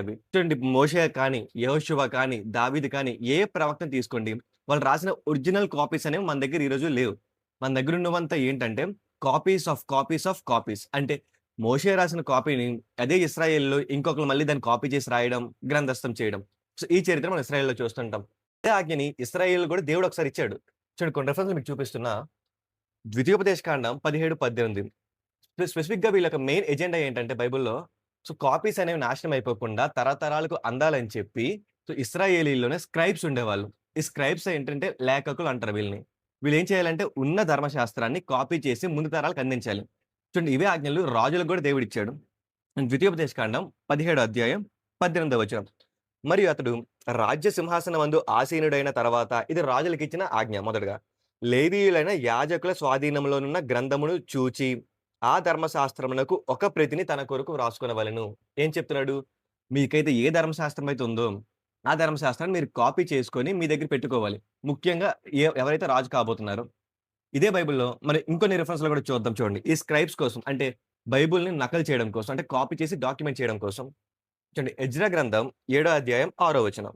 అనేవి. చూడండి మోషే కానీ, యెహోషువ కానీ, దావీదు కానీ ఏ ప్రవక్తను తీసుకోండి. వాళ్ళు రాసిన ఒరిజినల్ కాపీస్ అనేవి మన దగ్గర ఈరోజు లేవు. మన దగ్గర ఉన్నవంతా ఏంటంటే copies of copies of copies. అంటే మోషే రాసిన కాపీని అదే ఇశ్రాయేల్‌లో ఇంకొకళ్ళు మళ్ళీ దాన్ని కాపీ చేసి రాయడం, గ్రంథస్థం చేయడం. సో, ఈ చరిత్ర మనం ఇశ్రాయేల్‌లో చూస్తుంటాం. అదే ఆజ్ఞని ఇశ్రాయేల్ కూడా దేవుడు ఒకసారి ఇచ్చాడు. చూడండి కొన్ని రిఫరెన్స్‌లు మీకు చూపిస్తున్నా. ద్వితీయోపదేశకాండం 17, 18 స్పెసిఫిక్‌గా వీళ్ళ యొక్క మెయిన్ ఎజెండా ఏంటంటే బైబిల్‌లో సో, కాపీస్ అనేవి నాశనం అయిపోకుండా తరతరాలకు అందాలని చెప్పి సో, ఇశ్రాయేలీలోనే స్క్రైబ్స్ ఉండేవాళ్ళు. ఈ స్క్రైబ్స్ ఏంటంటే లేఖకులు అంటారు వీళ్ళని. వీళ్ళేం చేయాలంటే ఉన్న ధర్మశాస్త్రాన్ని కాపీ చేసి ముందు తరాలకు అందించాలి. చూడండి ఇవే ఆజ్ఞలు రాజులకు కూడా దేవుడిచ్చాడు. ద్వితీయోపదేశకాండం 17 అధ్యాయం 18 వచనం. మరియు అతడు రాజ్య సింహాసనమందు ఆసీనుడైన తర్వాత ఇది రాజులకిచ్చిన ఆజ్ఞ మొదటగా. లేవీయులైన యాజకుల స్వాధీనంలోనున్న గ్రంథమును చూచి ఆ ధర్మశాస్త్రమునకు ఒక ప్రతిని తన కొరకు వ్రాసుకొనవలెను. ఏం చెప్తున్నాడు? మీకైతే ఏ ధర్మశాస్త్రం అయితే ఉందో, ఆ ధర్మశాస్త్రాన్ని మీరు కాపీ చేసుకొని మీ దగ్గర పెట్టుకోవాలి. ముఖ్యంగా ఎవరైతే రాజు కాబోతున్నారో. ఇదే బైబిల్‌లో మరి ఇంకొన్ని రిఫరెన్స్‌లు కూడా చూద్దాం చూడండి. ఈ స్క్రైబ్స్ కోసం అంటే బైబిల్‌ని నకలు చేయడం కోసం అంటే కాపీ చేసి డాక్యుమెంట్ చేయడం కోసం. చూడండి ఎజ్రా గ్రంథం 7 అధ్యాయం 6 వచనం.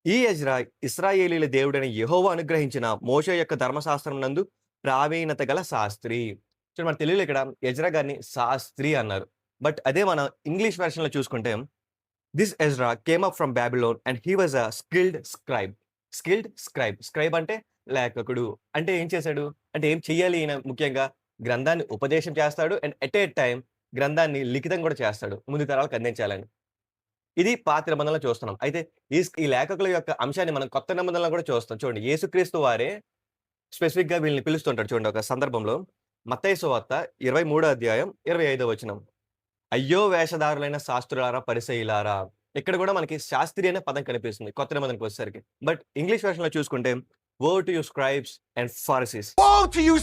ఈ ఎజ్రా ఇశ్రాయేలీయుల దేవుడైన యెహోవా అనుగ్రహించిన మోషే యొక్క ధర్మశాస్త్రమునందు ప్రావీణత గల శాస్త్రి. చూడండి మన తెలుగులో ఇక్కడ ఎజ్రా గారిని శాస్త్రి అన్నారు. బట్ అదే మన ఇంగ్లీష్ వెర్షన్‌లో చూసుకుంటే this Ezra came up from Babylon and he was a skilled scribe. Skilled scribe. Scribe అంటే లేఖకుడు. అంటే ఏం చేశాడు? అంటే ఏం చెయ్యాలి ఈయన ముఖ్యంగా? గ్రంథాన్ని ఉపదేశం చేస్తాడు అండ్ ఎట్ ఏ టైమ్ గ్రంథాన్ని లిఖితం కూడా చేస్తాడు. ముందు తరాలకు అందించాలని. ఇది పాత నిబంధనలో చూస్తున్నాం. అయితే ఈ లేఖకుల యొక్క అంశాన్ని మనం కొత్త నిబంధనలో కూడా చూస్తాం. చూడండి యేసుక్రీస్తు వారే స్పెసిఫిక్‌గా వీళ్ళని పిలుస్తుంటాడు చూడండి ఒక సందర్భంలో. మత్తయి సువార్త 23 అధ్యాయం 25 వచనం. అయ్యో! వేషధారులైన శాస్త్రులారా, పరిసయ్యులారా. ఇక్కడ కూడా మనకి శాస్త్రి అనే పదం కనిపిస్తుంది కొత్త నిబంధనకొచ్చేసరికి. బట్ ఇంగ్లీష్ వెర్షన్‌లో చూసుకుంటే వో to you scribes and Pharisees. Woe to you,